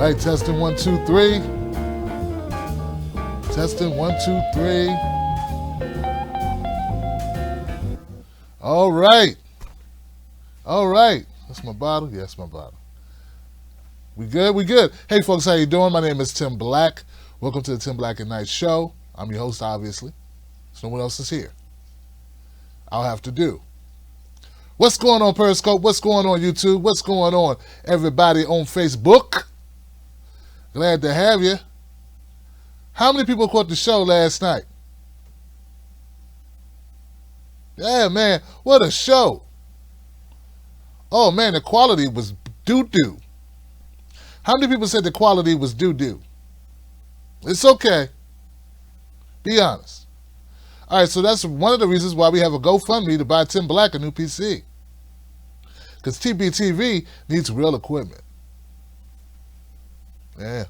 All right, testing 1, 2, 3. Testing 1, 2, 3. All right. All right. That's my bottle. Yes, my bottle. We good? We good. Hey, folks, how you doing? My name is Tim Black. Welcome to the Tim Black at Night Show. I'm your host, obviously. So no one else is here. I'll have to do. What's going on, Periscope? What's going on, YouTube? What's going on, everybody on Facebook? Glad to have you. How many people caught the show last night? Yeah, man, what a show. Oh, man, the quality was doo-doo. How many people said the quality was doo-doo? It's okay. Be honest. All right, so that's one of the reasons why we have a GoFundMe to buy Tim Black a new PC. Because TBTV needs real equipment. Yeah.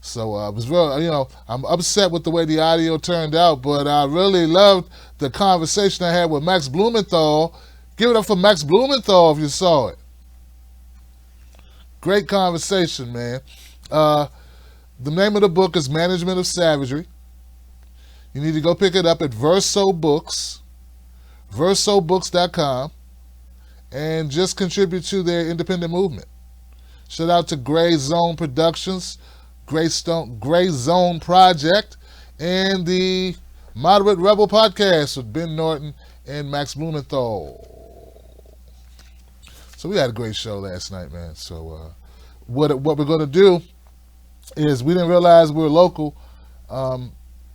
So it was real, I'm upset with the way the audio turned out, but I really loved the conversation I had with Max Blumenthal. Give it up for Max Blumenthal if you saw it. Great conversation, man. The name of the book is Management of Savagery. You need to go pick it up at Verso Books, versobooks.com, and just contribute to their independent movement. Shout out to Gray Zone Productions, Gray Zone Project, and the Moderate Rebel Podcast with Ben Norton and Max Blumenthal. So we had a great show last night, man. So what we're going to do is, we didn't realize we were local.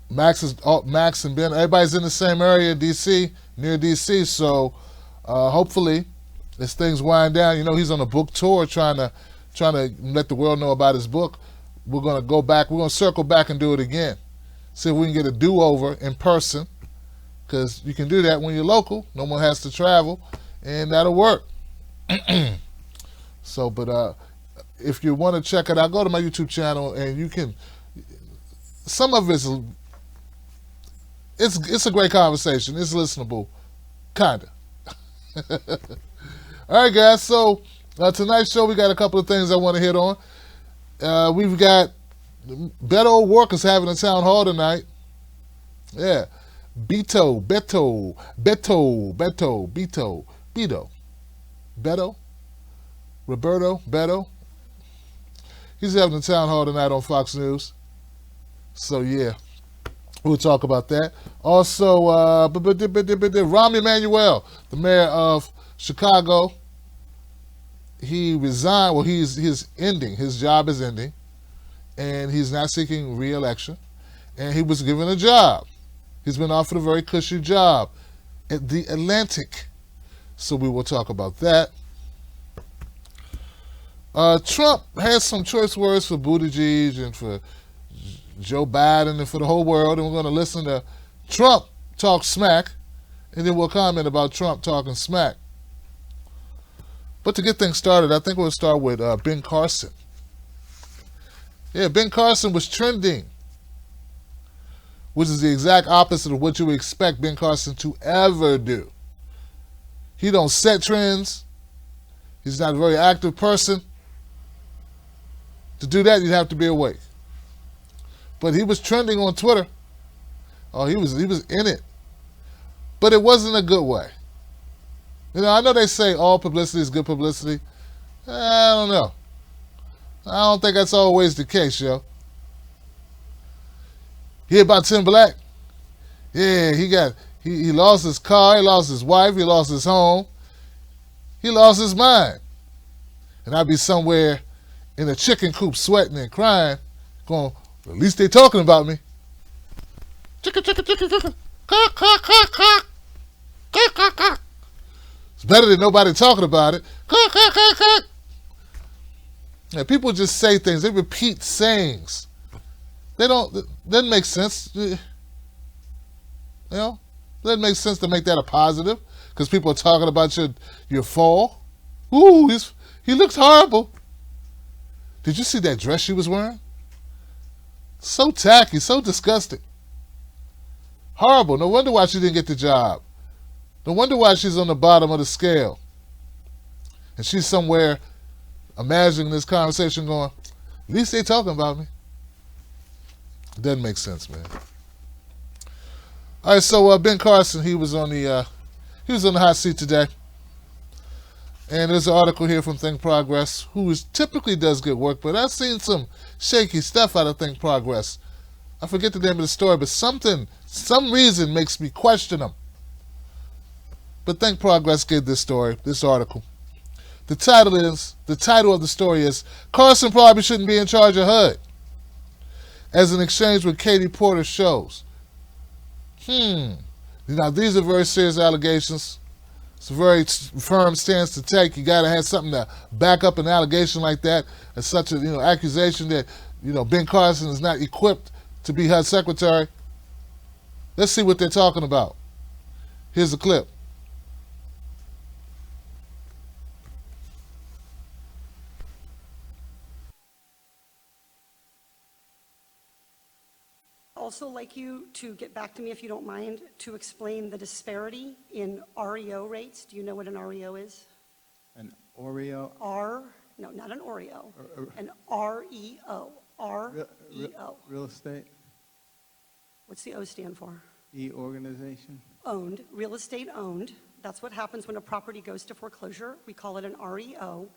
Max and Ben, everybody's in the same area, DC, near DC. So hopefully, as things wind down, he's on a book tour trying to let the world know about his book. We're going to go back. We're going to circle back and do it again. See if we can get a do-over in person, because you can do that when you're local. No one has to travel, and that'll work. So, but if you want to check it out, go to my YouTube channel, and you can. Some of it's a great conversation. It's listenable, kinda. All right, guys. So tonight's show, we got a couple of things I want to hit on. We've got Beto Workers having a town hall tonight. Yeah. Beto. Roberto Beto. He's having a town hall tonight on Fox News. So, yeah. We'll talk about that. Also, Rahm Emanuel, the mayor of Chicago, he resigned. Well, he's ending. His job is ending. and he's not seeking re-election, and he was given a job. He's been offered a very cushy job at the Atlantic. So we will talk about that. Trump has some choice words for Buttigieg and for Joe Biden and for the whole world, and we're going to listen to Trump talk smack, and then we'll comment about Trump talking smack. But to get things started, I think we'll start with Ben Carson. Yeah, Ben Carson was trending, which is the exact opposite of what you would expect Ben Carson to ever do. He don't set trends. He's not a very active person. To do that, you'd have to be awake. But he was trending on Twitter. Oh, he was in it. But it wasn't a good way. You know, I know they say all publicity is good publicity. I don't know. I don't think that's always the case, yo. Hear about Tim Black? Yeah, he lost his car, he lost his wife, he lost his home. He lost his mind. And I'd be somewhere in a chicken coop sweating and crying, going, at least they talking about me. Chicken, chicken, chicken, chicken. Cock, cock, cock, cock. Cock, cock, cock. It's better than nobody talking about it. Cock, cock, cock, cock. Yeah, people just say things. They repeat sayings. They don't, it doesn't make sense. You know, it doesn't make sense to make that a positive because people are talking about your fall. Ooh, he looks horrible. Did you see that dress she was wearing? So tacky, so disgusting. Horrible. No wonder why she didn't get the job. No wonder why she's on the bottom of the scale. And she's somewhere imagining this conversation going, at least they talking about me. It doesn't make sense, man. All right, so Ben Carson, he was on the hot seat today. And there's an article here from Think Progress, who typically does good work, but I've seen some shaky stuff out of Think Progress. I forget the name of the story, but some reason makes me question them. But Think Progress gave this article. The title of the story is, Carson probably shouldn't be in charge of HUD, as an exchange with Katie Porter shows. Now, these are very serious allegations. It's a very firm stance to take. You got to have something to back up an allegation like that. It's such a accusation that Ben Carson is not equipped to be HUD secretary. Let's see what they're talking about. Here's a clip. Also like you to get back to me, if you don't mind, to explain the disparity in REO rates. Do you know what an REO is? An Oreo? No, not an Oreo. An REO. REO. Real estate? What's the O stand for? E organization? Owned. Real estate owned. That's what happens when a property goes to foreclosure. We call it an REO.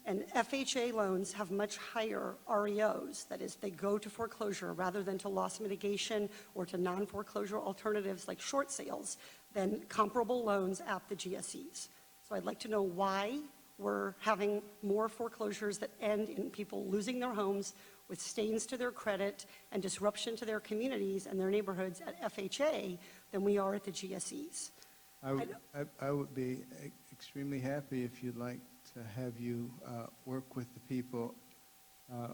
And FHA loans have much higher REOs. That is, they go to foreclosure rather than to loss mitigation or to non-foreclosure alternatives like short sales than comparable loans at the GSEs. So I'd like to know why we're having more foreclosures that end in people losing their homes with stains to their credit and disruption to their communities and their neighborhoods at FHA than we are at the GSEs. I would be extremely happy if you'd like to have you work with the people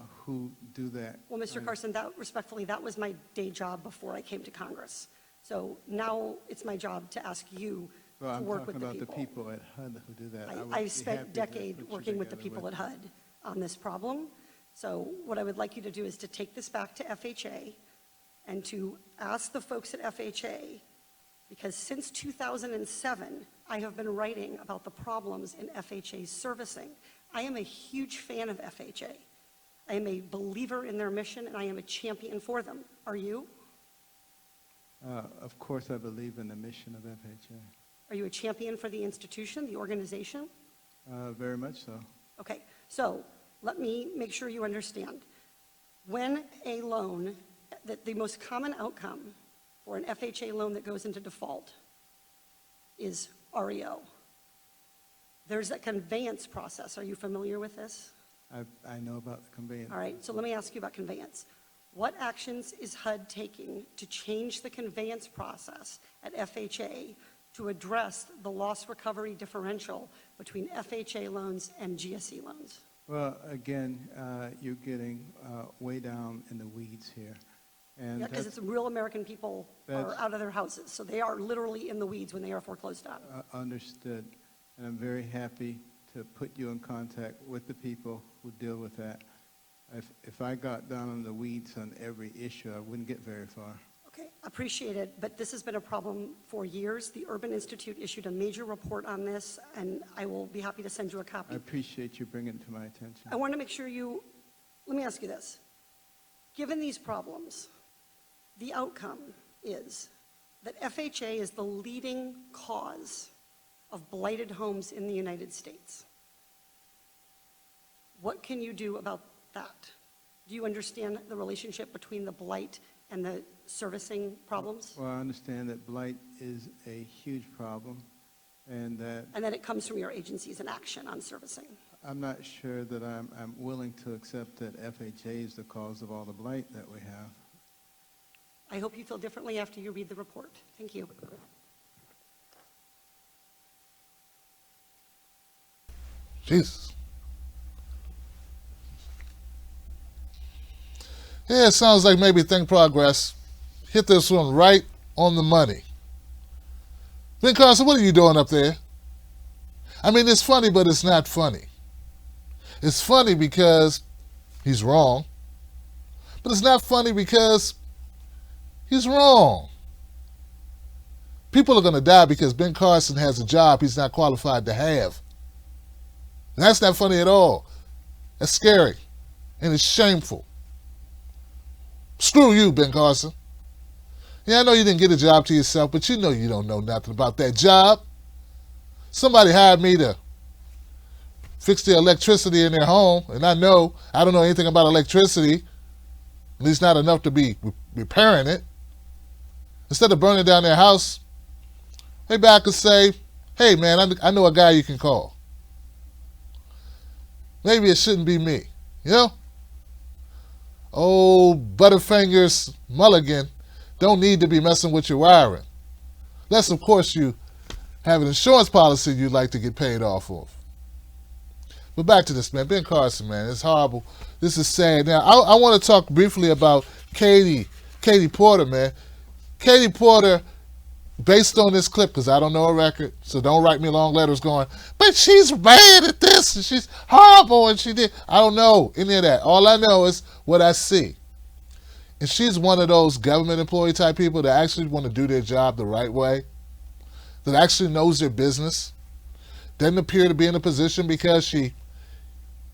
who do that. Well, Mr. Carson, respectfully, that was my day job before I came to Congress. So now it's my job to ask you to work with the people. I'm talking about the people at HUD who do that. I spent a decade working with the people at HUD on this problem. So what I would like you to do is to take this back to FHA and to ask the folks at FHA, because since 2007, I have been writing about the problems in FHA's servicing. I am a huge fan of FHA. I am a believer in their mission, and I am a champion for them. Are you? Of course, I believe in the mission of FHA. Are you a champion for the institution, the organization? Very much so. Okay, so let me make sure you understand. When a loan, the most common outcome for an FHA loan that goes into default is REO. There's a conveyance process. Are you familiar with this? I know about the conveyance. All right, so let me ask you about conveyance. What actions is HUD taking to change the conveyance process at FHA to address the loss recovery differential between FHA loans and GSE loans? Well, again, you're getting way down in the weeds here. And Yeah, because that's it's real American people are that's- out of their houses, so they are literally in the weeds when they are foreclosed on. understood. And I'm very happy to put you in contact with the people who deal with that. If I got down in the weeds on every issue, I wouldn't get very far. Okay, appreciate it, but this has been a problem for years. The Urban Institute issued a major report on this, and I will be happy to send you a I copy. appreciate you bringing it to my attention. I want to make sure let me ask you this. Given these problems, the outcome is that FHA is the leading cause of blighted homes in the United States. What can you do about that? Do you understand the relationship between the blight and the servicing problems? Well, I understand that blight is a huge problem, and that And that it comes from your agency's inaction on servicing? I'm not sure that I'm willing to accept that FHA is the cause of all the blight that we have. I hope you feel differently after you read the report. Thank you. Jesus. Yeah, it sounds like maybe Think Progress hit this one right on the money. Ben Carson, what are you doing up there? I mean, it's funny, but it's not funny. It's funny because he's wrong, but it's not funny because he's wrong. People are going to die because Ben Carson has a job he's not qualified to have. And that's not funny at all. That's scary, and it's shameful. Screw you, Ben Carson. Yeah, I know you didn't get a job to yourself, but you know you don't know nothing about that job. Somebody hired me to fix the electricity in their home, and I don't know anything about electricity, at least not enough to be repairing it. Instead of burning down their house, maybe I could say, hey man, I know a guy you can call. Maybe it shouldn't be me, you know? Old Butterfingers Mulligan don't need to be messing with your wiring. Unless, of course, you have an insurance policy you'd like to get paid off of. But back to this, man. Ben Carson, man, it's horrible. This is sad. Now, I want to talk briefly about Katie Porter, man. Katie Porter, based on this clip, because I don't know her record, so don't write me long letters going, but she's bad at this, and she's horrible, and she did. I don't know any of that. All I know is what I see. And she's one of those government employee type people that actually want to do their job the right way, that actually knows their business, doesn't appear to be in a position because she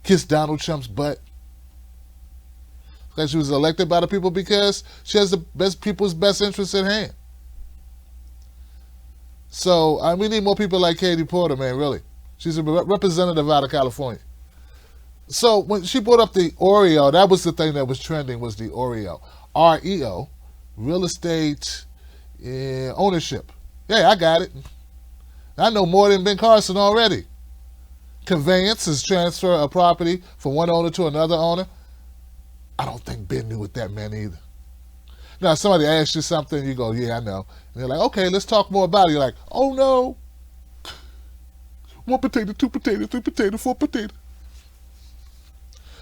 kissed Donald Trump's butt, because she was elected by the people because she has the best people's best interests at hand. So we need more people like Katie Porter, man, really. She's a representative out of California. So when she brought up the Oreo, that was the thing that was trending, was the Oreo. REO, real estate ownership. Yeah, I got it. I know more than Ben Carson already. Conveyance is transfer of property from one owner to another owner. I don't think Ben knew what that meant either. Now, somebody asks you something, you go, yeah, I know. And they're like, okay, let's talk more about it. You're like, oh, no. 1 potato, 2 potatoes, 3 potatoes, 4 potatoes.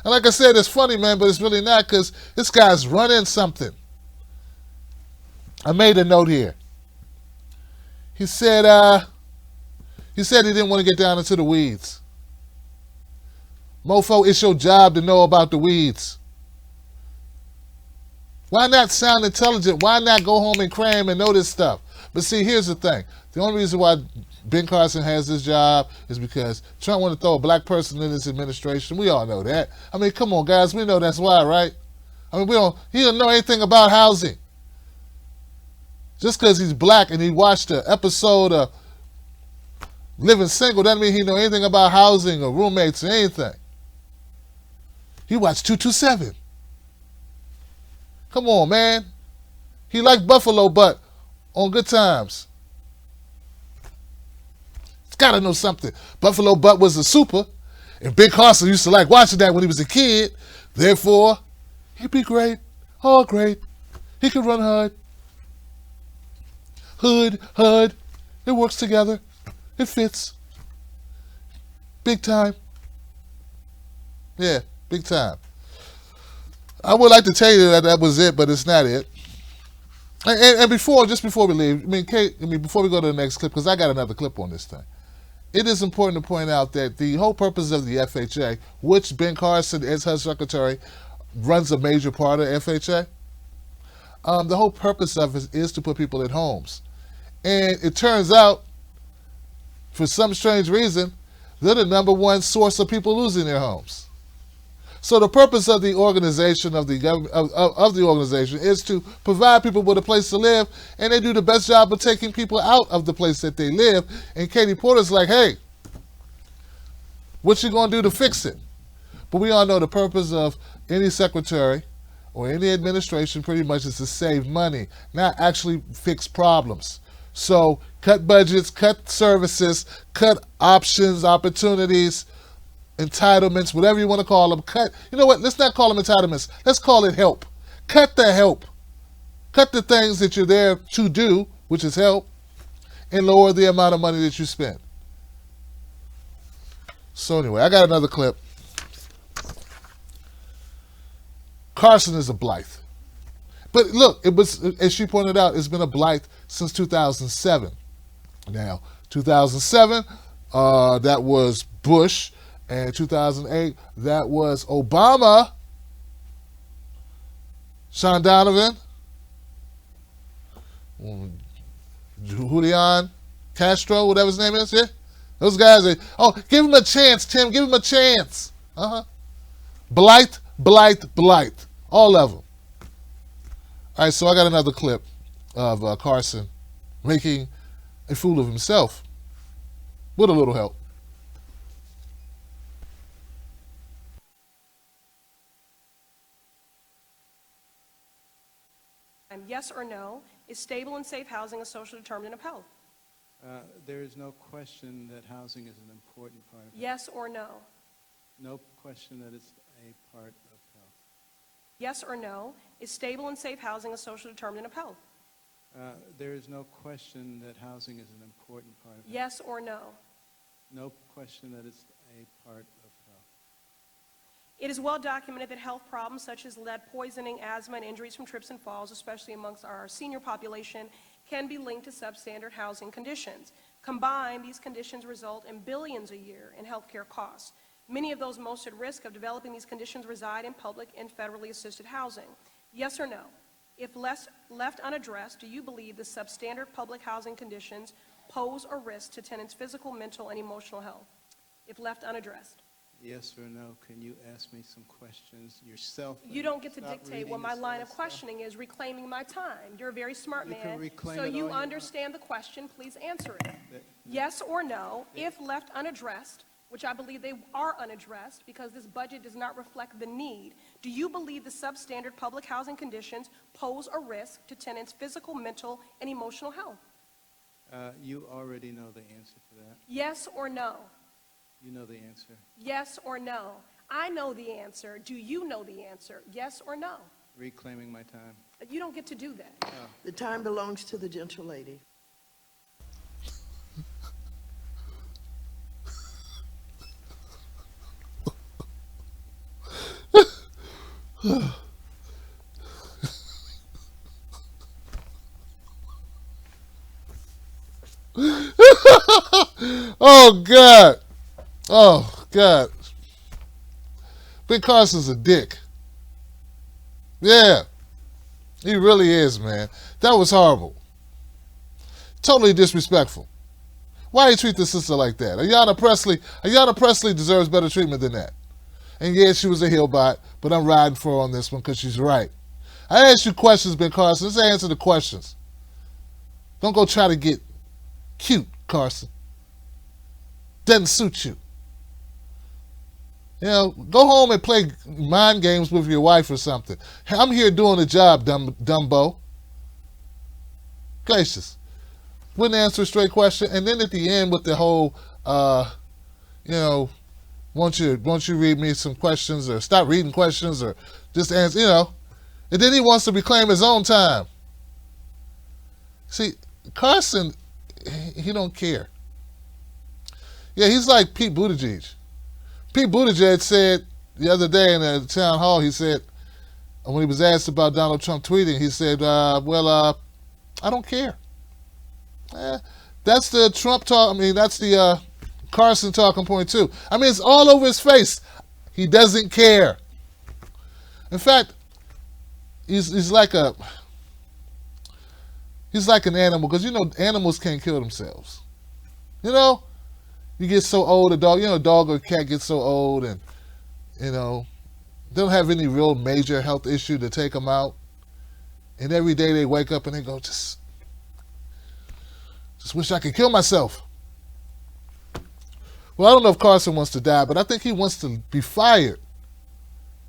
And like I said, it's funny, man, but it's really not, because this guy's running something. I made a note here. He said he didn't want to get down into the weeds. Mofo, it's your job to know about the weeds. Why not sound intelligent? Why not go home and cram and know this stuff? But see, here's the thing. The only reason why Ben Carson has this job is because Trump wanted to throw a black person in this administration. We all know that. I mean, come on, guys. We know that's why, right? I mean, he don't know anything about housing. Just because he's black and he watched an episode of Living Single doesn't mean he know anything about housing or roommates or anything. He watched 227. Come on, man. He liked Buffalo Butt on Good Times. He's got to know something. Buffalo Butt was a super, And Ben Carson used to like watching that when he was a kid. Therefore, he'd be great. Oh, great. He could run HUD. HUD. It works together. It fits. Big time. Yeah, big time. I would like to tell you that that was it, but it's not it. And just before we leave, Kate, before we go to the next clip, because I got another clip on this thing. It is important to point out that the whole purpose of the FHA, which Ben Carson, as HUD Secretary, runs a major part of FHA, the whole purpose of it is to put people in homes. And it turns out, for some strange reason, they're the number one source of people losing their homes. So the purpose of the organization of the government of the organization is to provide people with a place to live, and they do the best job of taking people out of the place that they live. And Katie Porter's like, hey, what you gonna do to fix it? But we all know the purpose of any secretary or any administration pretty much is to save money, not actually fix problems. So cut budgets, cut services, cut options, opportunities, entitlements, whatever you want to call them. Cut. You know what? Let's not call them entitlements. Let's call it help. Cut the help. Cut the things that you're there to do, which is help, and lower the amount of money that you spend. So anyway, I got another clip. Carson is a blight. But look, it was, as she pointed out, it's been a blight since 2007. Now, 2007, that was Bush. And 2008, that was Obama, Sean Donovan, Julian Castro, whatever his name is. Yeah, those guys. Give him a chance, Tim. Give him a chance. Blight. All of them. All right, so I got another clip of Carson making a fool of himself with a little help. Yes or no, is stable and safe housing a social determinant of health? There is no question that housing is an important part of health. Yes or no? No question that it's a part of health. Yes or no, is stable and safe housing a social determinant of health? There is no question that housing is an important part of health. Yes or no? No question that it's a part of health. It is well documented that health problems such as lead poisoning, asthma, and injuries from trips and falls, especially amongst our senior population, can be linked to substandard housing conditions. Combined, these conditions result in billions a year in healthcare costs. Many of those most at risk of developing these conditions reside in public and federally assisted housing. Yes or no? If left unaddressed, do you believe the substandard public housing conditions pose a risk to tenants' physical, mental, and emotional health? If left unaddressed. Yes or no? Can you ask me some questions yourself? You don't get to Stop dictate reading what my this line other of stuff. questioning is, reclaiming my time. You're a very smart You can man, reclaim so it all you you want. understand the question. Please answer it. Yes or no, if left unaddressed, which I believe they are unaddressed because this budget does not reflect the need, do you believe the substandard public housing conditions pose a risk to tenants' physical, mental, and emotional health? You already know the answer to that. Yes or no? You know the answer. Yes or no? I know the answer. Do you know the answer? Yes or no? Reclaiming my time. You don't get to do that. The time belongs to the gentle lady. Oh, God. Oh, God. Ben Carson's a dick. Yeah. He really is, man. That was horrible. Totally disrespectful. Why you treat the sister like that? Ayanna Presley deserves better treatment than that. And yeah, she was a hillbot, but I'm riding for her on this one because she's right. I asked you questions, Ben Carson. Let's answer the questions. Don't go try to get cute, Carson. Doesn't suit you. You know, go home and play mind games with your wife or something. I'm here doing a job, Dumbo. Gracious. Wouldn't answer a straight question. And then at the end with the whole, when won't you read me some questions, or stop reading questions, or just answer, And then he wants to reclaim his own time. See, Carson, he don't care. Yeah, he's like Pete Buttigieg. Pete Buttigieg said the other day in the town hall, he said, when he was asked about Donald Trump tweeting, he said, I don't care. That's the Trump talk. That's the Carson talking point too. It's all over his face. He doesn't care. In fact, he's like an animal, because animals can't kill themselves. You get so old, a dog or a cat gets so old, and they don't have any real major health issue to take them out. And every day they wake up and they go, just wish I could kill myself. Well, I don't know if Carson wants to die, but I think he wants to be fired.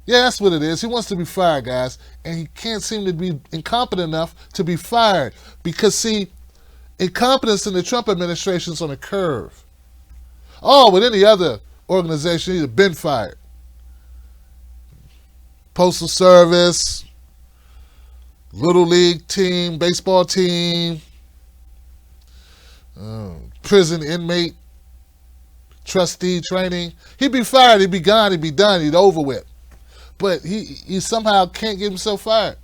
Yeah, that's what it is. He wants to be fired, guys. And he can't seem to be incompetent enough to be fired. Because, see, incompetence in the Trump administration is on a curve. Oh, with any other organization, he'd have been fired. Postal Service, Little League team, baseball team, prison inmate, trustee training. He'd be fired, he'd be gone, he'd be done, he'd over with. But he somehow can't get himself fired.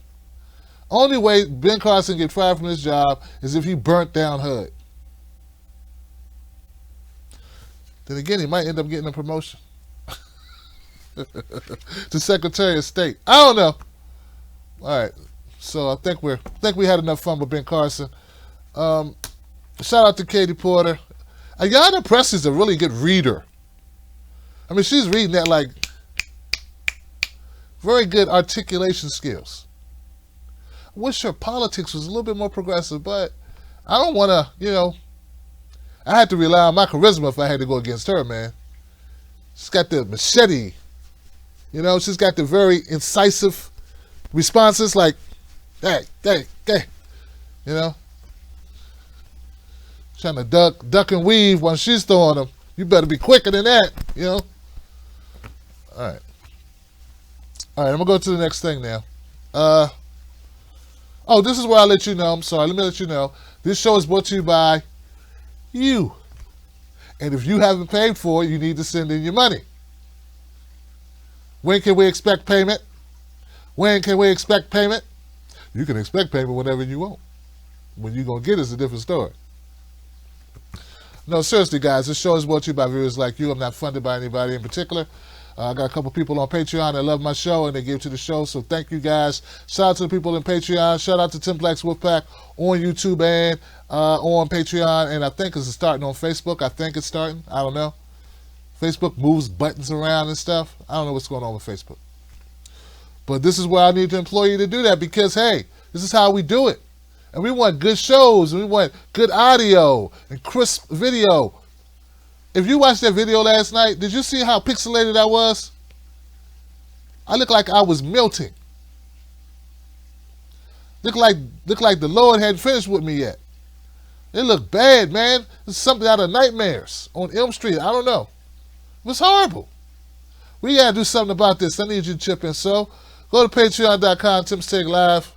Only way Ben Carson get fired from his job is if he burnt down HUD. Then again, he might end up getting a promotion to Secretary of State. I don't know. All right, so I think we had enough fun with Ben Carson. Shout out to Katie Porter. Ayanna Pressley's a really good reader. She's reading that like very good articulation skills. I wish her politics was a little bit more progressive, but I don't want to, I had to rely on my charisma if I had to go against her, man. She's got the machete. She's got the very incisive responses like, hey. Trying to duck and weave when she's throwing them. You better be quicker than that, All right, I'm going to go to the next thing now. This is where I let you know. I'm sorry, let me let you know. This show is brought to you by you. And if you haven't paid for it, you need to send in your money. When can we expect payment? When can we expect payment? You can expect payment whenever you want. When you're going to get it is a different story. No, seriously, guys, this show is brought to you by viewers like you. I'm not funded by anybody in particular. I got a couple people on Patreon that love my show and they give to the show, so thank you, guys. Shout out to the people in Patreon. Shout out to Tim Black's Wolfpack on YouTube and on Patreon, and I think it's starting on Facebook. I think it's starting. I don't know. Facebook moves buttons around and stuff. I don't know what's going on with Facebook. But this is where I need to employ you to do that because, hey, this is how we do it. And we want good shows, and we want good audio and crisp video. If you watched that video last night, did you see how pixelated I was? I looked like I was melting. Looked like the Lord hadn't finished with me yet. It looked bad, man. It's something out of Nightmares on Elm Street. I don't know. It was horrible. We got to do something about this. I need you to chip in. So go to patreon.com, Tim's Take Live.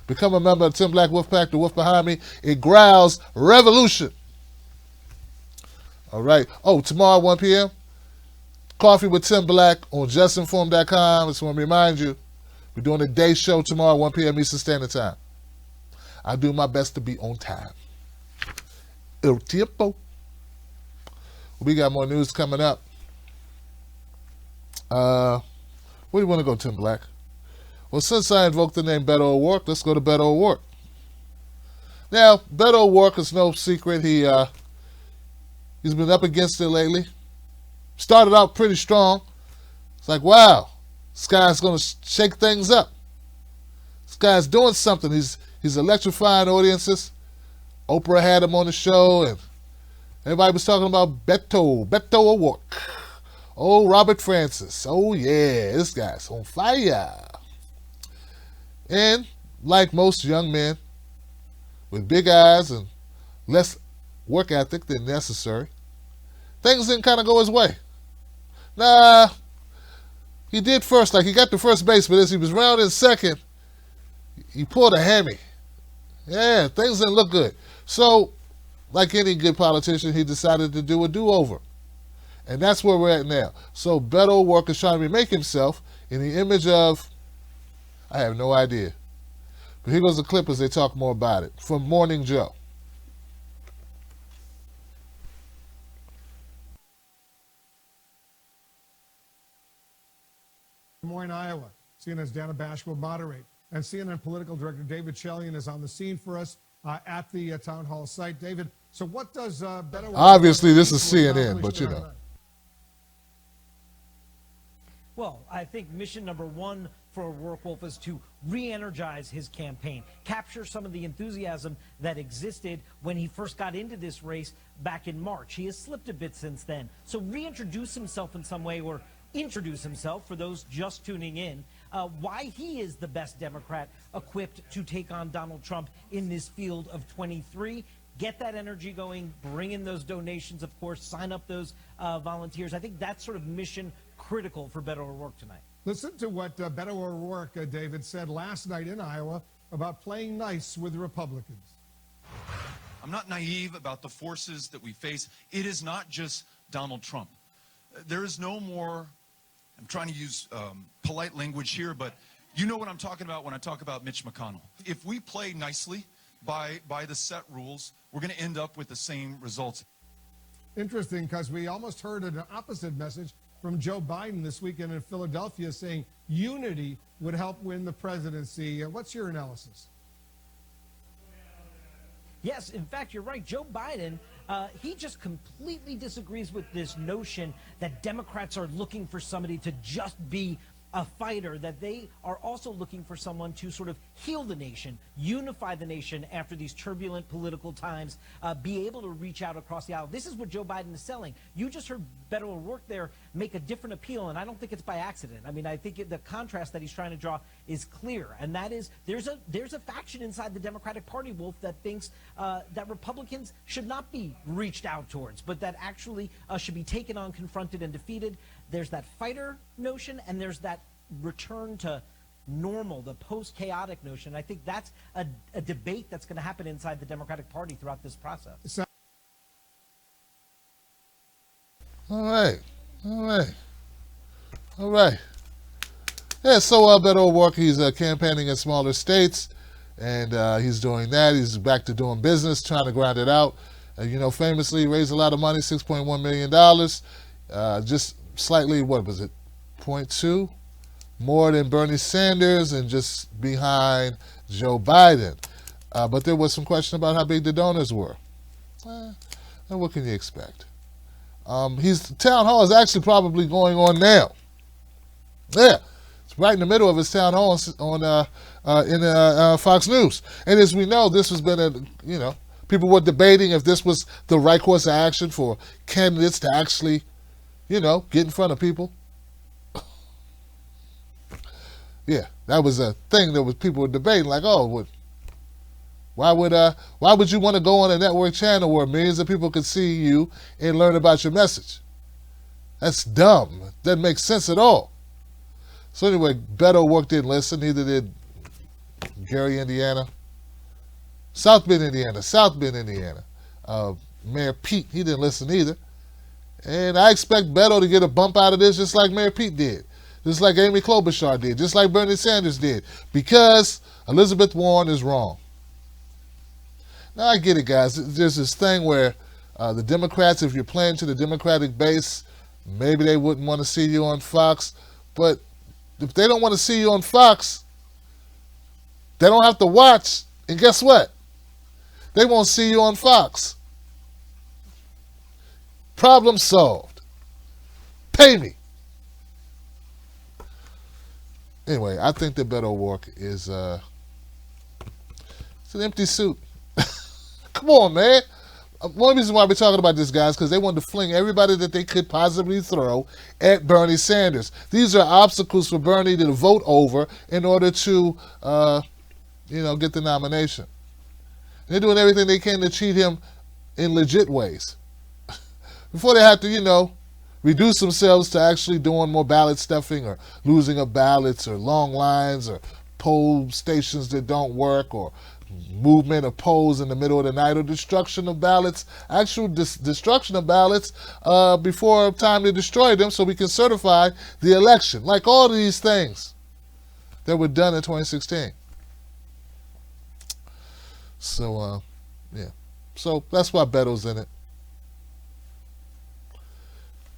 Become a member of Tim Black Wolfpack, the wolf behind me. It growls revolution. All right. Oh, tomorrow, 1 p.m., Coffee with Tim Black on justinform.com. I just want to remind you, we're doing a day show tomorrow, 1 p.m. Eastern Standard Time. I do my best to be on time. El tiempo. We got more news coming up. Where do you want to go, Tim Black? Well, since I invoked the name Beto O'Rourke, let's go to Beto O'Rourke. Now, Beto O'Rourke is no secret. He's been up against it lately. Started out pretty strong. It's like, wow, this guy's going to shake things up. This guy's doing something. He's electrifying audiences. Oprah had him on the show, and everybody was talking about Beto O'Rourke. Oh, Robert Francis. Oh, yeah, this guy's on fire. And like most young men with big eyes and less work ethic than necessary, things didn't kind of go his way. Nah, he did first. Like, he got to first base, but as he was rounding second, he pulled a hammy. Yeah, things didn't look good. So, like any good politician, he decided to do a do-over. And that's where we're at now. So Beto O'Rourke is trying to remake himself in the image of, I have no idea. But here goes the clip as they talk more about it. From Morning Joe. Des Moines, Iowa. CNN's Dana Bash will moderate. And CNN political director David Chelian is on the scene for us at the town hall site. David, so what does Beto... Obviously, this is CNN, but you know. Well, I think mission number one for O'Rourke is to re-energize his campaign, capture some of the enthusiasm that existed when he first got into this race back in March. He has slipped a bit since then. So reintroduce himself in some way, or introduce himself for those just tuning in, why he is the best Democrat equipped to take on Donald Trump in this field of 23. Get that energy going, bring in those donations, of course, sign up those volunteers. I think that's sort of mission critical for Beto O'Rourke tonight. Listen to what Beto O'Rourke, David, said last night in Iowa about playing nice with the Republicans. I'm not naive about the forces that we face. It is not just Donald Trump. There is no more, I'm trying to use polite language here, but you know what I'm talking about when I talk about Mitch McConnell. If we play nicely by the set rules, we're going to end up with the same results. Interesting, because we almost heard an opposite message from Joe Biden this weekend in Philadelphia, saying unity would help win the presidency. What's your analysis? Yes, in fact, you're right. Joe Biden, he just completely disagrees with this notion that Democrats are looking for somebody to just be a fighter, that they are also looking for someone to sort of heal the nation, unify the nation after these turbulent political times, be able to reach out across the aisle. This is what Joe Biden is selling. You just heard Beto O'Rourke there make a different appeal, and I don't think it's by accident. I mean, I think the contrast that he's trying to draw is clear, and that is there's a faction inside the Democratic Party, Wolf, that thinks that Republicans should not be reached out towards, but that actually should be taken on, confronted, and defeated. There's that fighter notion, and there's that return to normal, the post-chaotic notion. I think that's a debate that's going to happen inside the Democratic Party throughout this process. All right. Yeah, so Beto O'Rourke, he's campaigning in smaller states, and he's doing that. He's back to doing business, trying to grind it out. Famously raised a lot of money, $6.1 million. Just slightly, what was it, 0.2? More than Bernie Sanders and just behind Joe Biden. But there was some question about how big the donors were. And what can you expect? Town hall is actually probably going on now. Yeah, it's right in the middle of his town hall in Fox News. And as we know, this has been people were debating if this was the right course of action for candidates to actually, get in front of people. Yeah, that was a thing that was people were debating, like, why would you want to go on a network channel where millions of people could see you and learn about your message? That's dumb. Doesn't make sense at all. So anyway, Beto O'Rourke didn't listen, neither did Gary, Indiana. South Bend, Indiana. Mayor Pete, he didn't listen either. And I expect Beto to get a bump out of this just like Mayor Pete did. Just like Amy Klobuchar did, just like Bernie Sanders did, because Elizabeth Warren is wrong. Now, I get it, guys. There's this thing where the Democrats, if you're playing to the Democratic base, maybe they wouldn't want to see you on Fox. But if they don't want to see you on Fox, they don't have to watch. And guess what? They won't see you on Fox. Problem solved. Pay me. Anyway, I think that Beto O'Rourke is it's an empty suit. Come on, man. One reason why we're talking about this, guys, because they wanted to fling everybody that they could possibly throw at Bernie Sanders. These are obstacles for Bernie to vote over in order to, get the nomination. They're doing everything they can to cheat him in legit ways. Before they have to, reduce themselves to actually doing more ballot stuffing or losing of ballots or long lines or poll stations that don't work or movement of polls in the middle of the night or destruction of ballots, actual destruction of ballots before time to destroy them so we can certify the election. Like all of these things that were done in 2016. So, yeah. So that's why Beto's in it.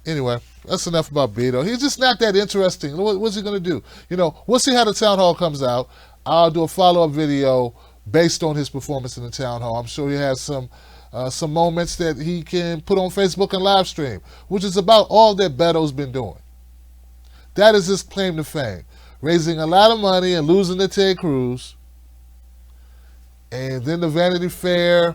Anyway, that's enough about Beto. He's just not that interesting. What's he going to do? You know, we'll see how the town hall comes out. I'll do a follow-up video based on his performance in the town hall. I'm sure he has some moments that he can put on Facebook and live stream, which is about all that Beto's been doing. That is his claim to fame. Raising a lot of money and losing to Ted Cruz. And then the Vanity Fair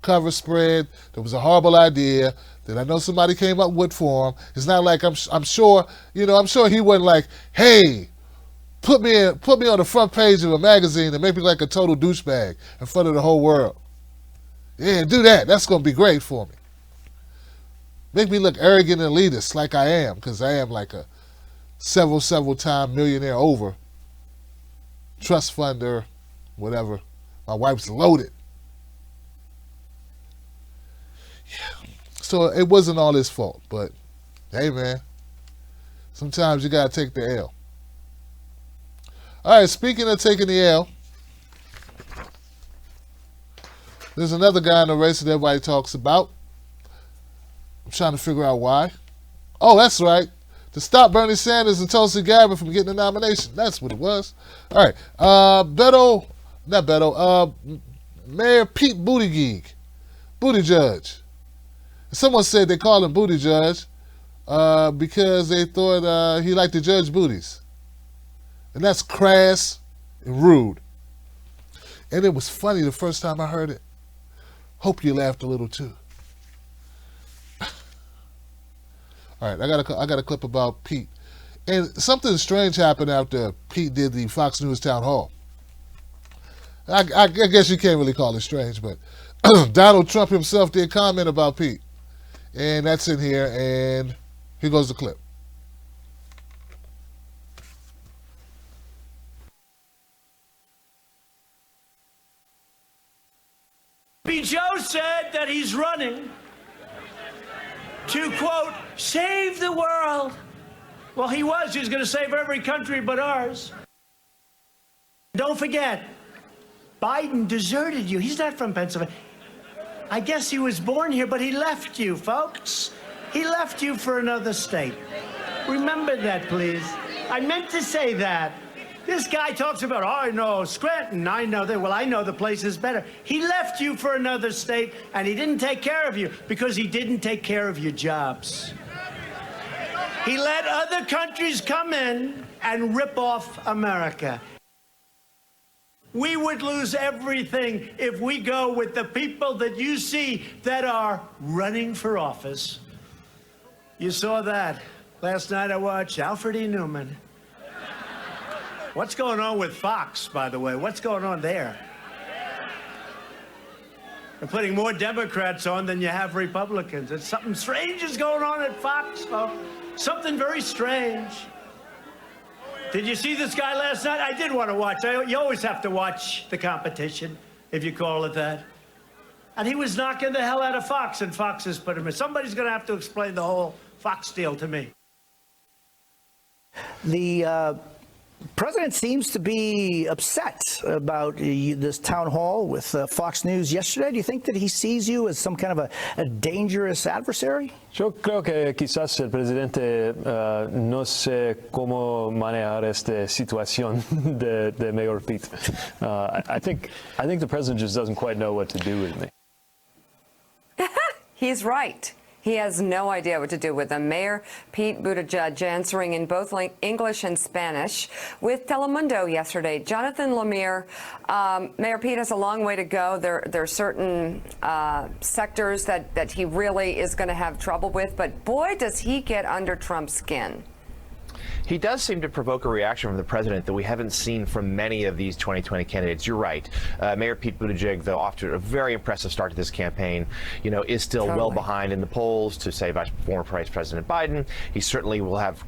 cover spread. That was a horrible idea that I know somebody came up with for him. It's not like I'm sure, you know, I'm sure he wasn't like, hey, put me on the front page of a magazine and make me like a total douchebag in front of the whole world. Yeah, do that. That's going to be great for me. Make me look arrogant and elitist like I am, because I am like a several time millionaire over. Trust funder, whatever. My wife's loaded. Yeah. So it wasn't all his fault, but hey, man, sometimes you got to take the L. All right, speaking of taking the L, there's another guy in the race that everybody talks about. I'm trying to figure out why. Oh, that's right. To stop Bernie Sanders and Tulsi Gabbard from getting the nomination. That's what it was. All right. Mayor Pete Buttigieg. Someone said they called him Booty Judge because they thought he liked to judge booties. And that's crass and rude. And it was funny the first time I heard it. Hope you laughed a little too. All right, I got a clip about Pete. And something strange happened after Pete did the Fox News town hall. I guess you can't really call it strange, but Donald Trump himself did comment about Pete. And that's in here, and here goes the clip. Joe said that he's running to, quote, save the world. Well, he was going to save every country but ours. Don't forget, Biden deserted you. He's not from Pennsylvania. I guess he was born here, but he left you, folks. He left you for another state. Remember that, please. I meant to say that. This guy talks about, oh, I know Scranton, I know that. Well, I know the place is better. He left you for another state, and he didn't take care of you because he didn't take care of your jobs. He let other countries come in and rip off America. We would lose everything if we go with the people that you see that are running for office. You saw that. Last night I watched Alfred E. Newman. What's going on with Fox, by the way? What's going on there? They're putting more Democrats on than you have Republicans. It's something strange is going on at Fox, folks. Something very strange. Did you see this guy last night? I did want to watch. You always have to watch the competition, if you call it that. And he was knocking the hell out of Fox, and Fox has put him in. Somebody's going to have to explain the whole Fox deal to me. The president seems to be upset about this town hall with Fox News yesterday. Do you think that he sees you as some kind of a dangerous adversary? Yo creo que quizás el presidente no sé cómo manejar esta situación de Mayor Pete. I think the president just doesn't quite know what to do with me. He's right. He has no idea what to do with them. Mayor Pete Buttigieg answering in both English and Spanish with Telemundo yesterday. Jonathan Lemire, Mayor Pete has a long way to go. There are certain sectors that he really is going to have trouble with, but boy, does he get under Trump's skin. He does seem to provoke a reaction from the president that we haven't seen from many of these 2020 candidates. You're right. Mayor Pete Buttigieg, though off to a very impressive start to this campaign, is still well behind in the polls to say former Vice President Biden. He certainly will have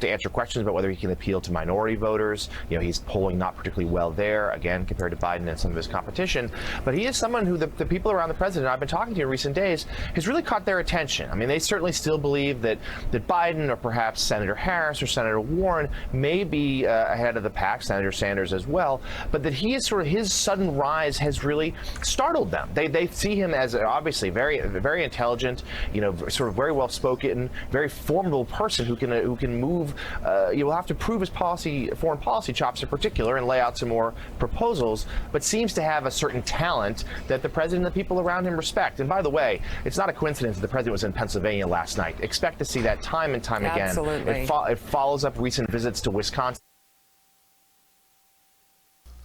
to answer questions about whether he can appeal to minority voters. He's polling not particularly well there, again, compared to Biden and some of his competition. But he is someone who the people around the president I've been talking to in recent days has really caught their attention. I mean, they certainly still believe that Biden or perhaps Senator Harris or Senator Warren may be ahead of the pack, Senator Sanders as well, but that his sudden rise has really startled them. They see him as obviously very, very intelligent, sort of very well spoken, very formidable person who can move. You will have to prove his foreign policy chops in particular and lay out some more proposals, but seems to have a certain talent that the president and the people around him respect. And by the way, it's not a coincidence that the president was in Pennsylvania last night. Expect to see that time and time again. Absolutely. It follows up recent visits to Wisconsin.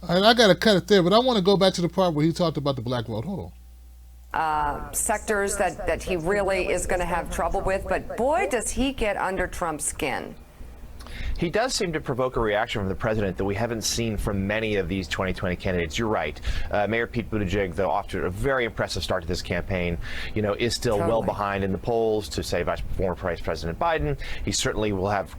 All right, I got to cut it there, but I want to go back to the part where he talked about the black vote. Hold on. Sectors that he really is going to have trouble with, but boy, does he get under Trump's skin. He does seem to provoke a reaction from the president that we haven't seen from many of these 2020 candidates. You're right. Mayor Pete Buttigieg, though off to a very impressive start to this campaign, is still well behind in the polls to say former Vice President Biden. He certainly will have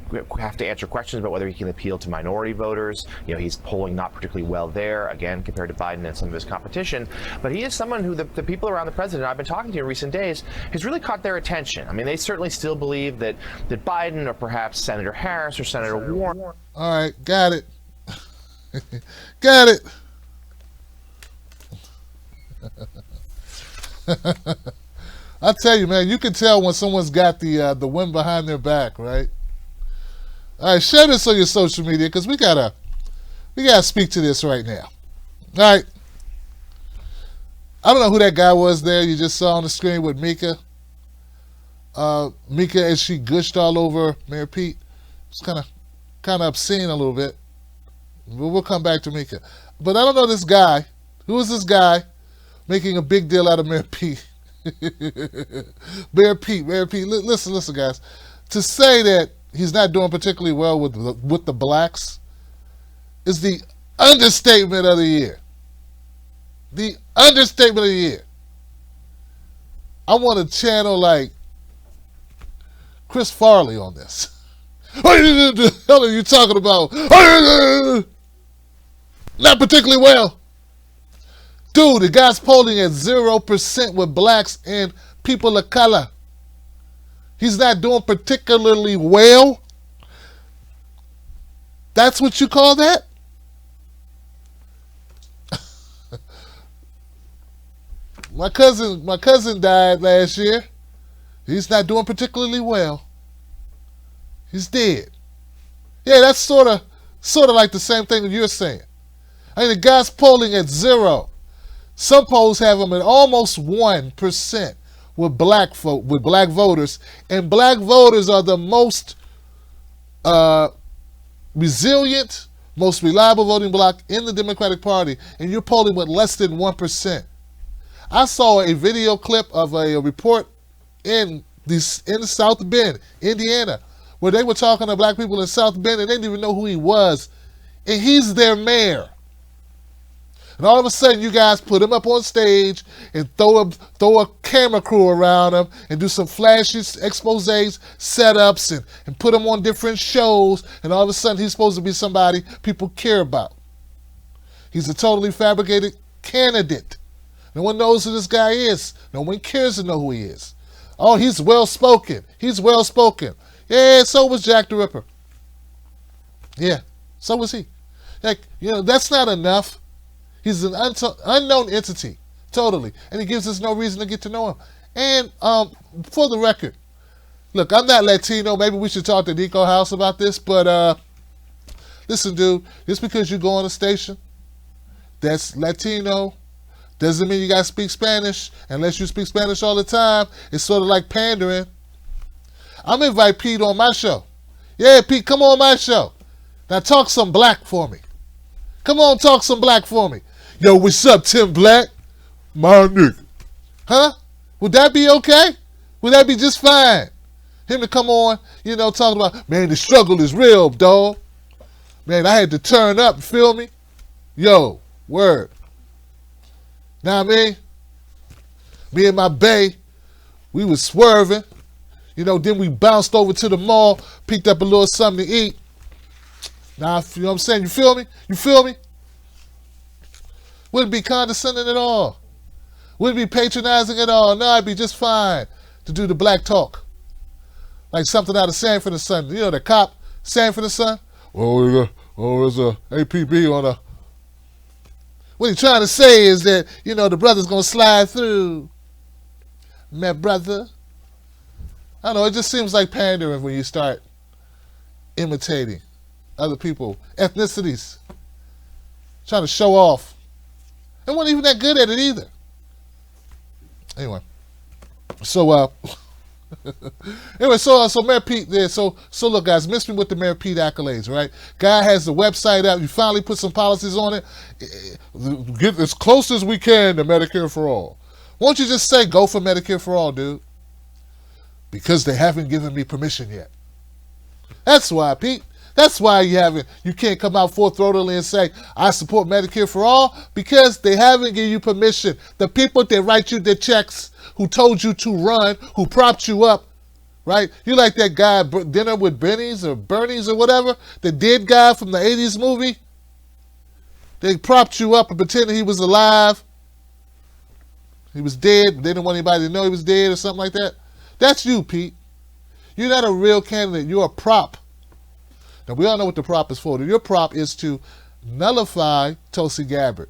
to answer questions about whether he can appeal to minority voters. He's polling not particularly well there, again, compared to Biden and some of his competition. But he is someone who the people around the president I've been talking to in recent days has really caught their attention. I mean, they certainly still believe that Biden or perhaps Senator Harris or Senator Warren. All right, got it. Got it. I tell you, man, you can tell when someone's got the wind behind their back, right? All right, share this on your social media because we gotta speak to this right now. All right. I don't know who that guy was there you just saw on the screen with Mika. Mika, as she gushed all over Mayor Pete. It's kind of obscene a little bit. But we'll come back to Mika. But I don't know this guy. Who is this guy making a big deal out of Mayor Pete? Mayor Pete. Listen, guys. To say that he's not doing particularly well with the blacks is the understatement of the year. The understatement of the year. I want to channel like Chris Farley on this. What the hell are you talking about? Not particularly well. Dude, the guy's polling at 0% with blacks and people of color. He's not doing particularly well. That's what you call that? My cousin died last year. He's not doing particularly well. He's dead. Yeah, that's sort of like the same thing that you're saying. I mean, the guy's polling at 0. Some polls have him at almost 1% with black voters, and black voters are the most resilient, most reliable voting bloc in the Democratic Party, and you're polling with less than 1%. I saw a video clip of a report in South Bend, Indiana, where they were talking to black people in South Bend and they didn't even know who he was. And he's their mayor. And all of a sudden you guys put him up on stage and throw a camera crew around him and do some flashy exposés, setups, and put him on different shows. And all of a sudden he's supposed to be somebody people care about. He's a totally fabricated candidate. No one knows who this guy is. No one cares to know who he is. Oh, he's well-spoken. He's well-spoken. Yeah, so was Jack the Ripper. Yeah, so was he. Like, that's not enough. He's an unknown entity, totally. And he gives us no reason to get to know him. And for the record, look, I'm not Latino. Maybe we should talk to Nico House about this. But listen, dude, just because you go on a station that's Latino doesn't mean you got to speak Spanish. Unless you speak Spanish all the time, it's sort of like pandering. I'm going to invite Pete on my show. Yeah, Pete, come on my show. Now talk some black for me. Come on, talk some black for me. Yo, what's up, Tim Black? My nigga. Huh? Would that be okay? Would that be just fine? Him to come on, you know, talking about, man, the struggle is real, dog. Man, I had to turn up, you feel me? Yo, word. Now what I mean? Me and my bae, we was swerving. You know, then we bounced over to the mall, picked up a little something to eat. Now, you know what I'm saying? You feel me? You feel me? Wouldn't be condescending at all. Wouldn't be patronizing at all. No, I'd be just fine to do the black talk. Like something out of Sanford and Son. You know, the cop, Sanford and Son? Oh, there's a APB on a... What he's trying to say is that, you know, the brother's going to slide through. My brother. I don't know, it just seems like pandering when you start imitating other people, ethnicities, trying to show off. And wasn't even that good at it either. Anyway, so so Mayor Pete there. So look, guys, miss me with the Mayor Pete accolades, right? Guy has the website out. You finally put some policies on it. Get as close as we can to Medicare for all. Won't you just say go for Medicare for all, dude? Because they haven't given me permission yet. That's why, Pete. That's why you can't come out full-throatedly and say, I support Medicare for all, because they haven't given you permission. The people that write you the checks, who told you to run, who propped you up, right? You like that guy, Dinner with Bernie's or whatever, the dead guy from the 80s movie? They propped you up and pretended he was alive. He was dead, but they didn't want anybody to know he was dead or something like that. That's you, Pete. You're not a real candidate. You're a prop. Now, we all know what the prop is for. Your prop is to nullify Tulsi Gabbard.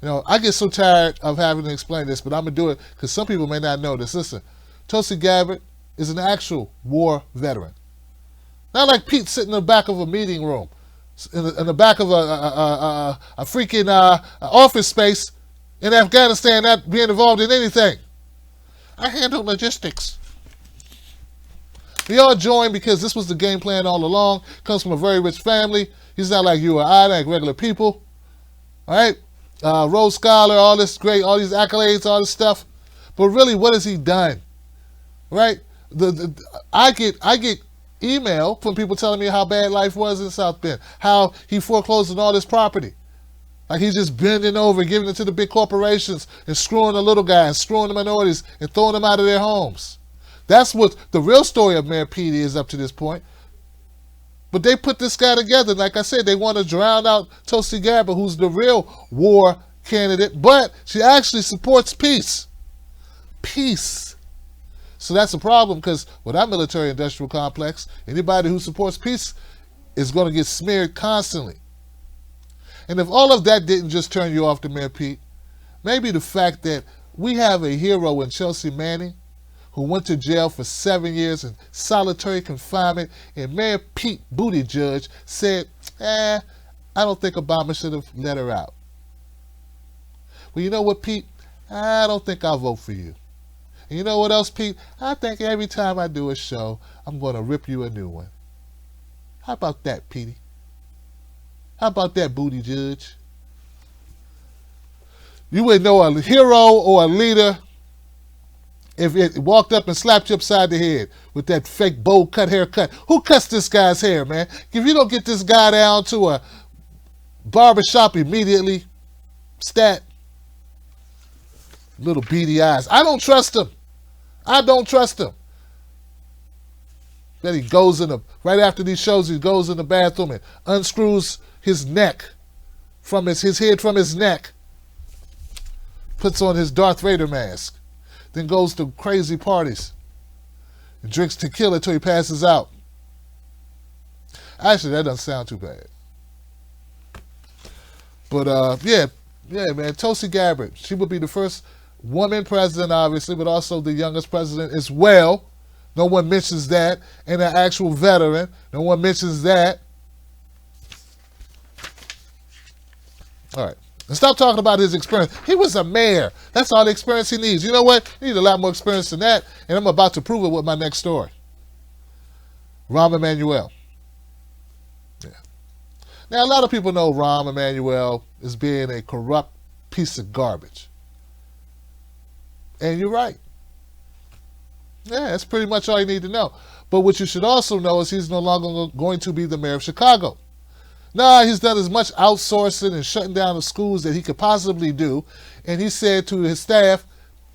You know, I get so tired of having to explain this, but I'm going to do it because some people may not know this. Listen, Tulsi Gabbard is an actual war veteran. Not like Pete sitting in the back of a meeting room, in the back of a freaking office space in Afghanistan, not being involved in anything. I handle logistics. We all joined because this was the game plan all along. Comes from a very rich family. He's not like you or I, like regular people. All right? Rhodes Scholar, all this great, all these accolades, all this stuff. But really, what has he done? Right? I get email from people telling me how bad life was in South Bend. How he foreclosed on all this property. Like he's just bending over, giving it to the big corporations and screwing the little guys, screwing the minorities, and throwing them out of their homes. That's what the real story of Mayor Pete is up to this point. But they put this guy together. Like I said, they want to drown out Tulsi Gabbard, who's the real war candidate, but she actually supports peace. Peace. So that's a problem because with our military-industrial complex, anybody who supports peace is going to get smeared constantly. And if all of that didn't just turn you off to Mayor Pete, maybe the fact that we have a hero in Chelsea Manning who went to jail for 7 years in solitary confinement, and Mayor Pete Buttigieg said, I don't think Obama should have let her out. Well, you know what, Pete? I don't think I'll vote for you. And you know what else, Pete? I think every time I do a show, I'm going to rip you a new one. How about that, Petey? How about that, Buttigieg? You wouldn't know a hero or a leader if it walked up and slapped you upside the head with that fake bowl cut haircut. Who cuts this guy's hair, man? If you don't get this guy down to a barbershop immediately, stat. Little beady eyes. I don't trust him. I don't trust him. Then he goes right after these shows, he goes in the bathroom and unscrews his neck from his head from his neck. Puts on his Darth Vader mask. Then goes to crazy parties. And drinks tequila till he passes out. Actually, that doesn't sound too bad. But yeah, man, Tulsi Gabbard. She would be the first woman president, obviously, but also the youngest president as well. No one mentions that. And an actual veteran. No one mentions that. All right. And stop talking about his experience. He was a mayor. That's all the experience he needs. You know what? He needs a lot more experience than that. And I'm about to prove it with my next story. Rahm Emanuel. Yeah. Now, a lot of people know Rahm Emanuel as being a corrupt piece of garbage. And you're right. Yeah, that's pretty much all you need to know. But what you should also know is he's no longer going to be the mayor of Chicago. Nah, he's done as much outsourcing and shutting down the schools that he could possibly do. And he said to his staff,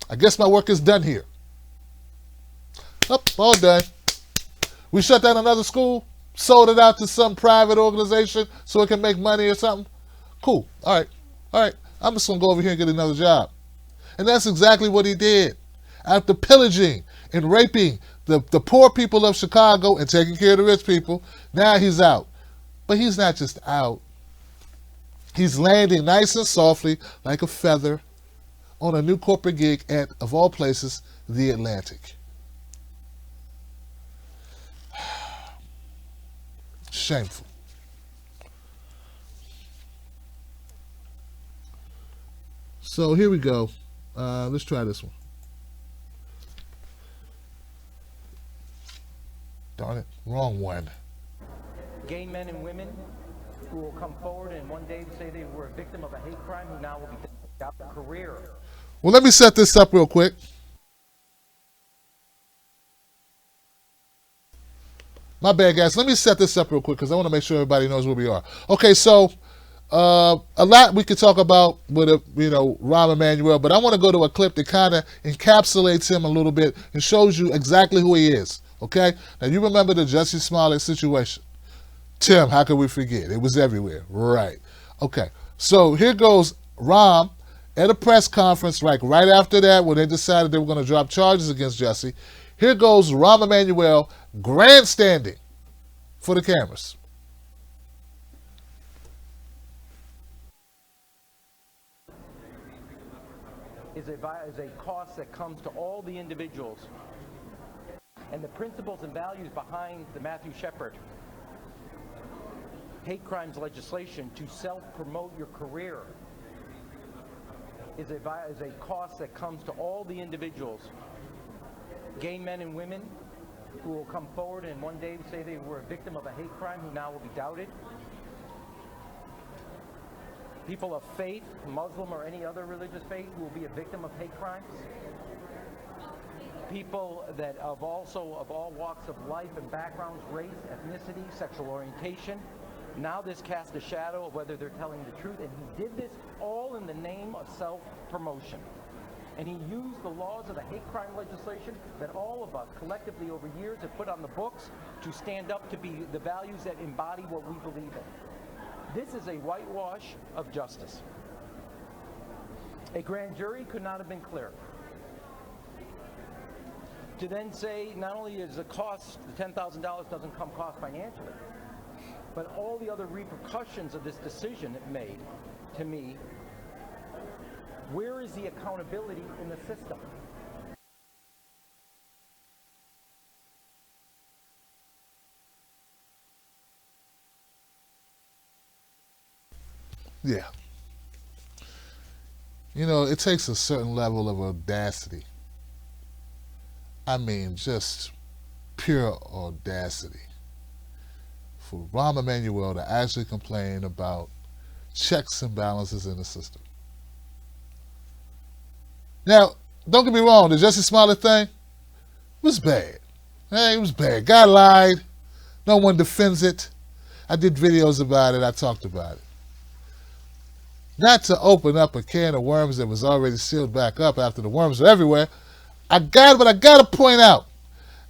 I guess my work is done here. All done. We shut down another school, sold it out to some private organization so it can make money or something. Cool. All right. I'm just going to go over here and get another job. And that's exactly what he did. After pillaging and raping the poor people of Chicago and taking care of the rich people, now he's out. But he's not just out. He's landing nice and softly like a feather on a new corporate gig at, of all places, The Atlantic. Shameful. So here we go. Let's try this one. Darn it, wrong one. Gay men and women who will come forward and one day say they were a victim of a hate crime who now will be out of career. Well, let me set this up real quick. My bad, guys. Let me set this up real quick because I want to make sure everybody knows where we are. Okay, so a lot we could talk about with Rahm Emanuel, but I want to go to a clip that kind of encapsulates him a little bit and shows you exactly who he is. Okay, now you remember the Jussie Smollett situation. Tim, how could we forget? It was everywhere. Right. Okay, so here goes Rahm at a press conference right after that when they decided they were going to drop charges against Jussie. Here goes Rahm Emanuel grandstanding for the cameras. Is a cost that comes to all the individuals. And the principles and values behind the Matthew Shepard hate crimes legislation to self-promote your career is a cost that comes to all the individuals, gay men and women who will come forward and one day say they were a victim of a hate crime who now will be doubted. People of faith, Muslim or any other religious faith, who will be a victim of hate crimes. People that of all walks of life and backgrounds, race, ethnicity, sexual orientation. Now this casts a shadow of whether they're telling the truth, and he did this all in the name of self-promotion. And he used the laws of the hate crime legislation that all of us collectively over years have put on the books to stand up to be the values that embody what we believe in. This is a whitewash of justice. A grand jury could not have been clearer. To then say not only is the cost, the $10,000 doesn't come cost financially, but all the other repercussions of this decision it made, to me, where is the accountability in the system? Yeah. You know, it takes a certain level of audacity. I mean, just pure audacity for Rahm Emanuel to actually complain about checks and balances in the system. Now, don't get me wrong, the Jussie Smollett thing was bad. Hey, it was bad. Guy lied. No one defends it. I did videos about it. I talked about it. Not to open up a can of worms that was already sealed back up after the worms were everywhere. But I got to point out,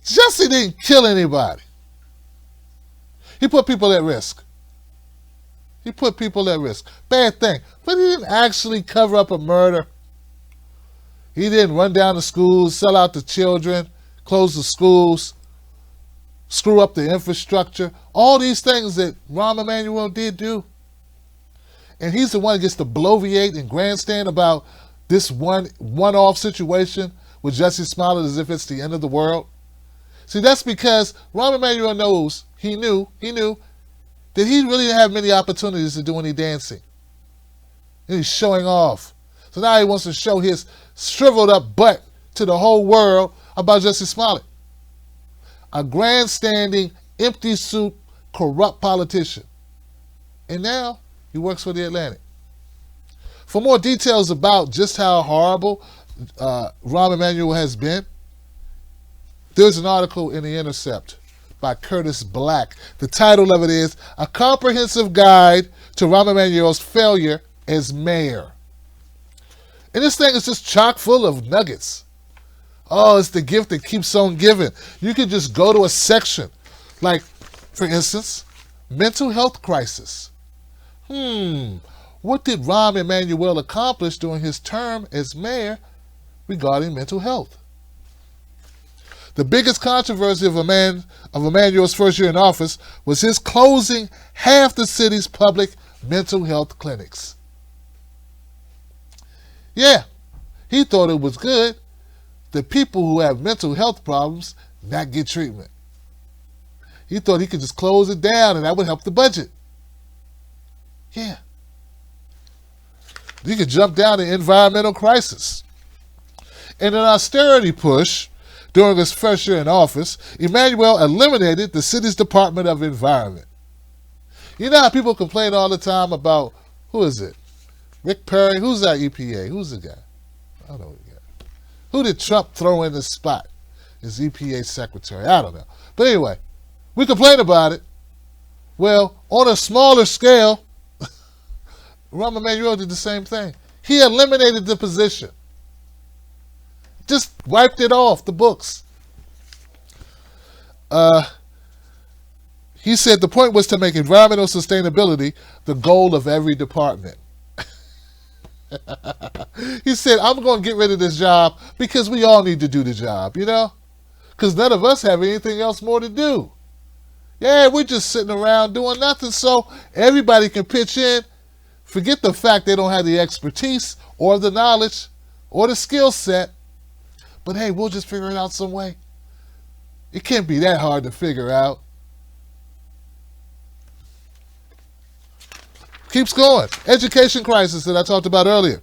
Jussie didn't kill anybody. He put people at risk. He put people at risk. Bad thing. But he didn't actually cover up a murder. He didn't run down the schools, sell out the children, close the schools, screw up the infrastructure. All these things that Rahm Emanuel did do. And he's the one that gets to bloviate and grandstand about this one-off situation with Jussie Smollett as if it's the end of the world. See, that's because Rahm Emanuel knows, he knew that he really didn't have many opportunities to do any dancing. And he's showing off. So now he wants to show his shriveled up butt to the whole world about Jussie Smollett. A grandstanding, empty suit, corrupt politician. And now he works for The Atlantic. For more details about just how horrible Rahm Emanuel has been, There's an article in The Intercept by Curtis Black. The title of it is A Comprehensive Guide to Rahm Emanuel's Failure as Mayor. And this thing is just chock full of nuggets. Oh, it's the gift that keeps on giving. You can just go to a section, like, for instance, mental health crisis. What did Rahm Emanuel accomplish during his term as mayor regarding mental health? The biggest controversy of Emanuel's first year in office was his closing half the city's public mental health clinics. Yeah, he thought it was good that people who have mental health problems not get treatment. He thought he could just close it down and that would help the budget. Yeah. You could jump down to environmental crisis. In an austerity push during his first year in office, Emanuel eliminated the city's Department of Environment. You know how people complain all the time about, who is it? Rick Perry? Who's that EPA? Who's the guy? I don't know who the guy. Who did Trump throw in the spot as EPA secretary? I don't know. But anyway, we complain about it. Well, on a smaller scale, Rahm Emanuel did the same thing. He eliminated the position. Just wiped it off the books. He said the point was to make environmental sustainability the goal of every department. He said, I'm going to get rid of this job because we all need to do the job, you know? Because none of us have anything else more to do. Yeah, we're just sitting around doing nothing, so everybody can pitch in. Forget the fact they don't have the expertise or the knowledge or the skill set. But hey, we'll just figure it out some way. It can't be that hard to figure out. Keeps going. Education crisis that I talked about earlier.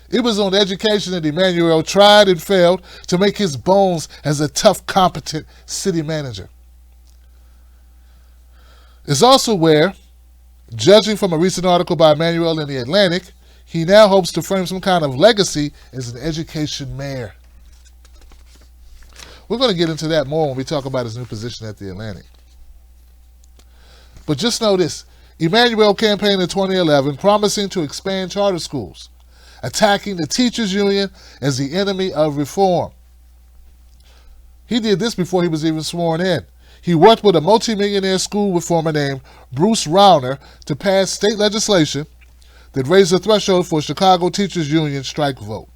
It was on education that Emanuel tried and failed to make his bones as a tough, competent city manager. It's also where, judging from a recent article by Emanuel in The Atlantic, he now hopes to frame some kind of legacy as an education mayor. We're going to get into that more when we talk about his new position at The Atlantic. But just know this. Emanuel campaigned in 2011 promising to expand charter schools, attacking the teachers union as the enemy of reform. He did this before he was even sworn in. He worked with a multimillionaire school reformer named Bruce Rauner to pass state legislation that raised the threshold for Chicago teachers union strike vote.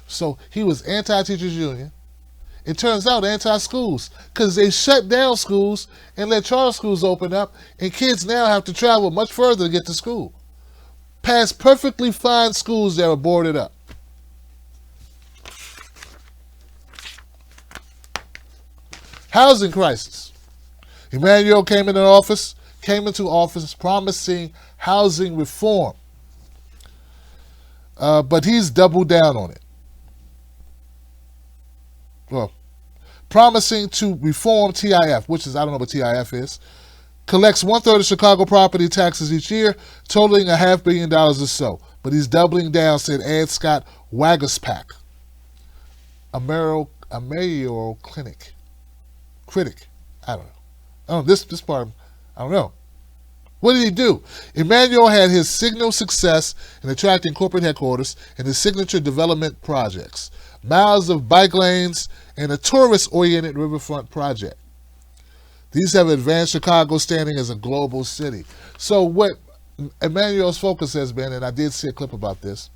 So he was anti-teachers union. It turns out anti-schools, because they shut down schools and let charter schools open up, and kids now have to travel much further to get to school. Past perfectly fine schools that are boarded up. Housing crisis. Emanuel came into office promising housing reform, but he's doubled down on it. Well, promising to reform TIF, which is, I don't know what TIF is, collects 1/3 of Chicago property taxes each year, totaling $500 million or so. But he's doubling down, said Ed Scott Wagaspack, a mayoral critic. I don't know. This part, I don't know. What did he do? Emanuel had his signal success in attracting corporate headquarters and his signature development projects. Miles of bike lanes, and a tourist-oriented riverfront project. These have advanced Chicago's standing as a global city. So what Emanuel's focus has been, and I did see a clip about this,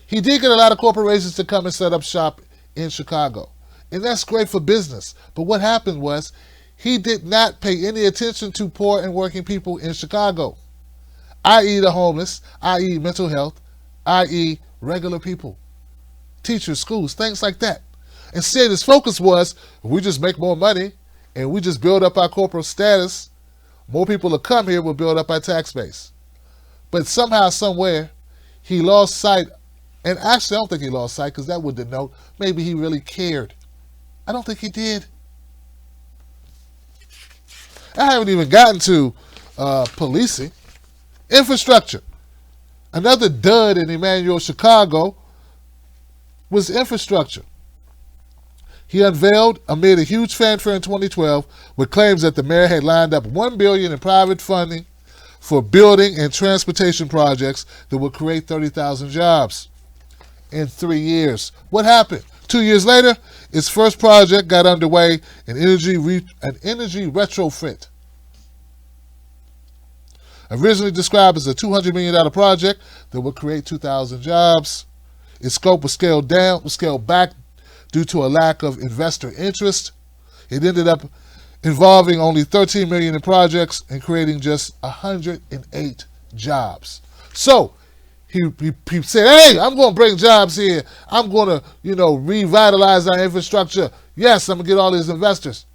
he did get a lot of corporations to come and set up shop in Chicago. And that's great for business. But what happened was he did not pay any attention to poor and working people in Chicago, i.e. the homeless, i.e. mental health, i.e. regular people. Teachers, schools, things like that. Instead, his focus was, if we just make more money and we just build up our corporate status, more people will come here, we'll build up our tax base. But somehow, somewhere, he lost sight, and actually I don't think he lost sight because that would denote maybe he really cared. I don't think he did. I haven't even gotten to policing. Infrastructure. Another dud in Emanuel Chicago was infrastructure. he unveiled amid a huge fanfare in 2012 with claims that the mayor had lined up $1 billion in private funding for building and transportation projects that would create 30,000 jobs in 3 years. What happened? 2 years later, its first project got underway, an energy retrofit. Originally described as a $200 million project that would create 2,000 jobs, its scope was scaled back due to a lack of investor interest. It ended up involving only $13 million in projects and creating just 108 jobs. So he said, hey, I'm going to bring jobs here. I'm going to, revitalize our infrastructure. Yes, I'm going to get all these investors.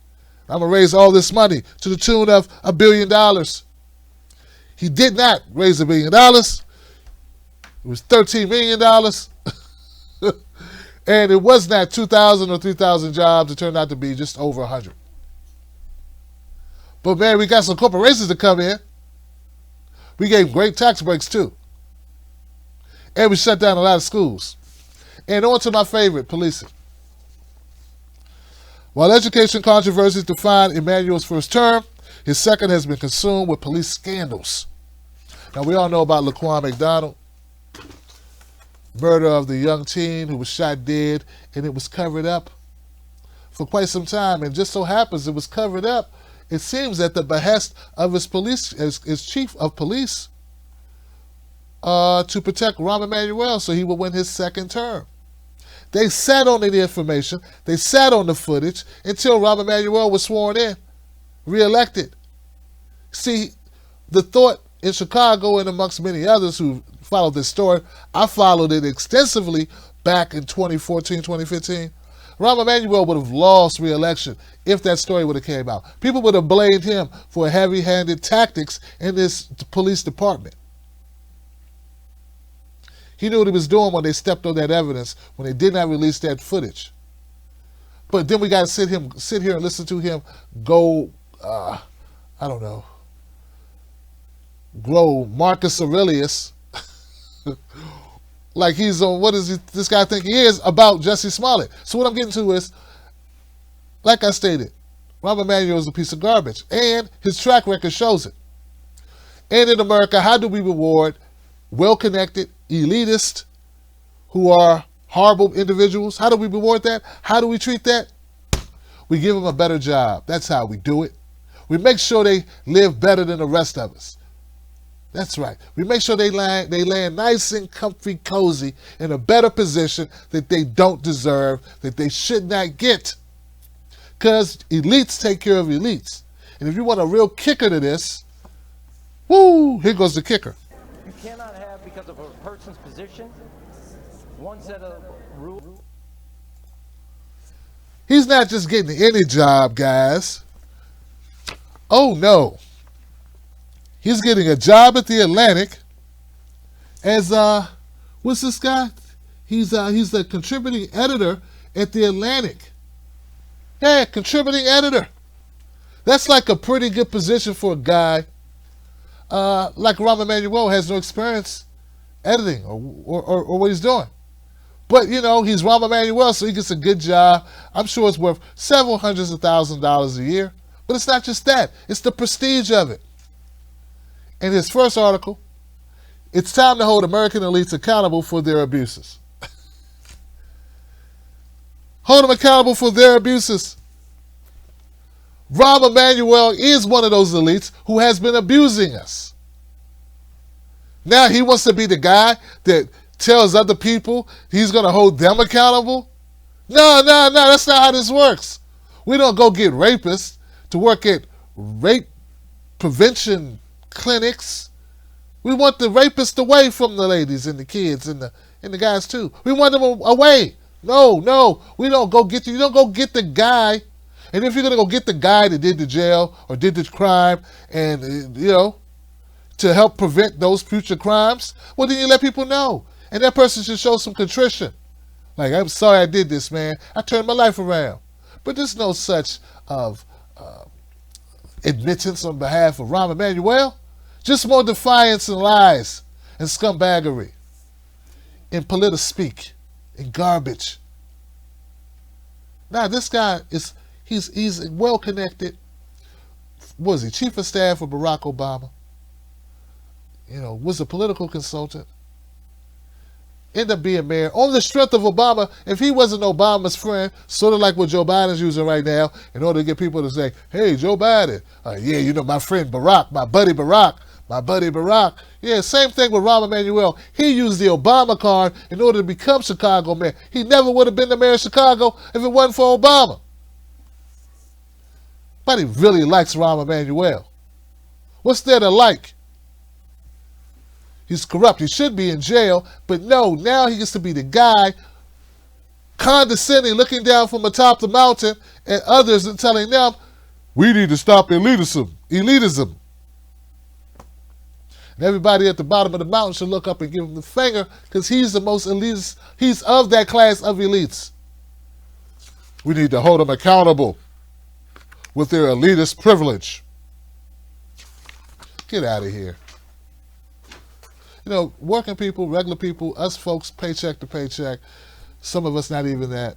I'm going to raise all this money to the tune of $1 billion. He did not raise $1 billion. It was $13 million. And it was not 2,000 or 3,000 jobs. It turned out to be just over 100. But man, we got some corporations to come in. We gave great tax breaks too. And we shut down a lot of schools. And on to my favorite, policing. While education controversies defined Emmanuel's first term, his second has been consumed with police scandals. Now, we all know about Laquan McDonald, murder of the young teen who was shot dead, and it was covered up for quite some time. And just so happens it was covered up, it seems, at the behest of his chief of police to protect Rahm Emanuel so he would win his second term. They sat on the information, they sat on the footage until Rahm Emanuel was sworn in, reelected. See, the thought in Chicago and amongst many others who followed this story, I followed it extensively back in 2014, 2015. Rahm Emanuel would have lost re-election if that story would have came out. People would have blamed him for heavy-handed tactics in this police department. He knew what he was doing when they stepped on that evidence, when they did not release that footage. But then we got to sit here and listen to him go, grow Marcus Aurelius like he's on, what does this guy think he is, about Jussie Smollett. So what I'm getting to is, like I stated, Rahm Emanuel is a piece of garbage, and his track record shows it. And in America, how do we reward well-connected, elitists who are horrible individuals? How do we reward that? How do we treat that? We give them a better job. That's how we do it. We make sure they live better than the rest of us. That's right. We make sure they land nice and comfy, cozy, in a better position that they don't deserve, that they should not get. Because elites take care of elites. And if you want a real kicker to this, woo, here goes the kicker. You cannot have, because of a person's position, one set of rules. He's not just getting any job, guys. Oh, no. He's getting a job at the Atlantic as, what's this guy? He's a contributing editor at the Atlantic. Yeah, contributing editor. That's like a pretty good position for a guy like Rahm Emanuel, has no experience editing or what he's doing. But, he's Rahm Emanuel, so he gets a good job. I'm sure it's worth several hundreds of $1,000s a year. But it's not just that. It's the prestige of it. In his first article, it's time to hold American elites accountable for their abuses. Hold them accountable for their abuses. Rahm Emanuel is one of those elites who has been abusing us. Now he wants to be the guy that tells other people he's going to hold them accountable? No, that's not how this works. We don't go get rapists to work at rape prevention clinics. We want the rapists away from the ladies and the kids and the guys too. We want them away. No, we don't go get you. You don't go get the guy. And if you're gonna go get the guy that did the jail or did the crime, and to help prevent those future crimes, well, then you let people know, and that person should show some contrition. Like, I'm sorry I did this, man. I turned my life around. But there's no such of admittance on behalf of Rahm Emanuel. Just more defiance and lies and scumbaggery and politic speak and garbage. Now this guy he's well connected. Was he chief of staff for Barack Obama? Was a political consultant. Ended up being mayor on the strength of Obama. If he wasn't Obama's friend, sort of like what Joe Biden's using right now, in order to get people to say, "Hey, Joe Biden, my friend Barack, my buddy Barack." Yeah, same thing with Rahm Emanuel. He used the Obama card in order to become Chicago mayor. He never would have been the mayor of Chicago if it wasn't for Obama. But he really likes Rahm Emanuel. What's there to like? He's corrupt. He should be in jail. But no, now he gets to be the guy condescending, looking down from atop the mountain at others and telling them, we need to stop elitism. And everybody at the bottom of the mountain should look up and give him the finger because he's the most elitist. He's of that class of elites. We need to hold them accountable with their elitist privilege. Get out of here. Working people, regular people, us folks, paycheck to paycheck, some of us not even that.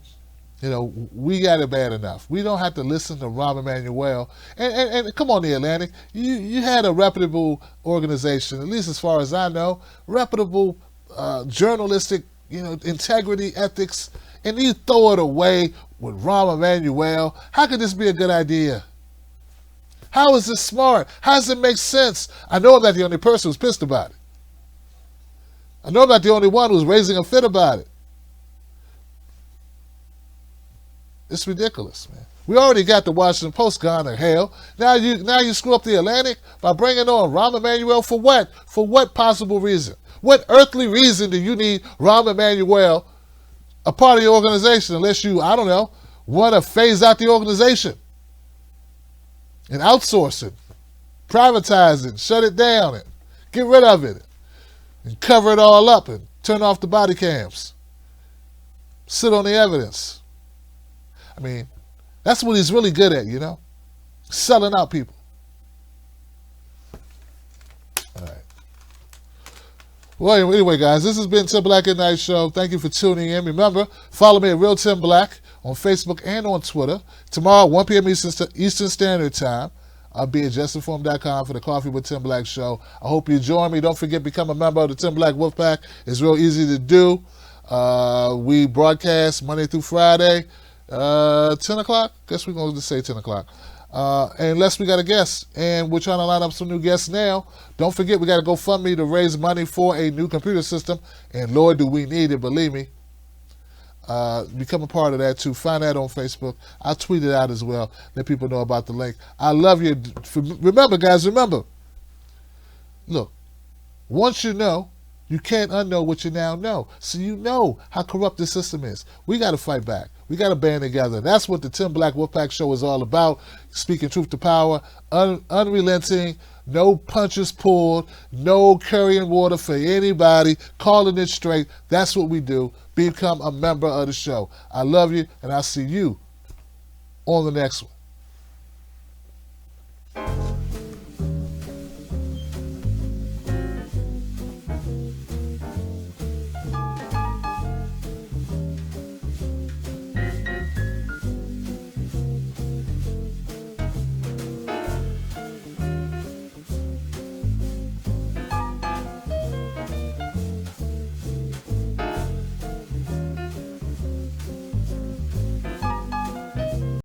We got it bad enough. We don't have to listen to Rahm Emanuel. And come on, The Atlantic. You had a reputable organization, at least as far as I know, reputable journalistic, integrity, ethics, and you throw it away with Rahm Emanuel. How could this be a good idea? How is this smart? How does it make sense? I know I'm not the only person who's pissed about it. I know I'm not the only one who's raising a fit about it. It's ridiculous, man. We already got the Washington Post gone to hell. Now you screw up the Atlantic by bringing on Rahm Emanuel for what? For what possible reason? What earthly reason do you need Rahm Emanuel a part of your organization unless you, I don't know, want to phase out the organization and outsource it, privatize it, shut it down, and get rid of it, and cover it all up and turn off the body cams, sit on the evidence. I mean, that's what he's really good at, selling out people. All right. Well, anyway, guys, this has been Tim Black at Night Show. Thank you for tuning in. Remember, follow me at Real Tim Black on Facebook and on Twitter. Tomorrow, 1 p.m. Eastern Standard Time. I'll be at justinform.com for the Coffee with Tim Black show. I hope you join me. Don't forget, become a member of the Tim Black Wolfpack. It's real easy to do. We broadcast Monday through Friday, 10 o'clock. Guess we're going to say 10 o'clock. Unless we got a guest. And we're trying to line up some new guests now. Don't forget, we got to go fund me to raise money for a new computer system. And Lord, do we need it, believe me. Become a part of that too. Find that on Facebook. I'll tweet it out as well. Let people know about the link. I love you. Remember, guys, look, once you know, you can't unknow what you now know. So you know how corrupt the system is. We got to fight back. We got to band together. That's what the Tim Black Wolfpack show is all about. Speaking truth to power, unrelenting, no punches pulled, no currying water for anybody, calling it straight. That's what we do. Become a member of the show. I love you, and I'll see you on the next one.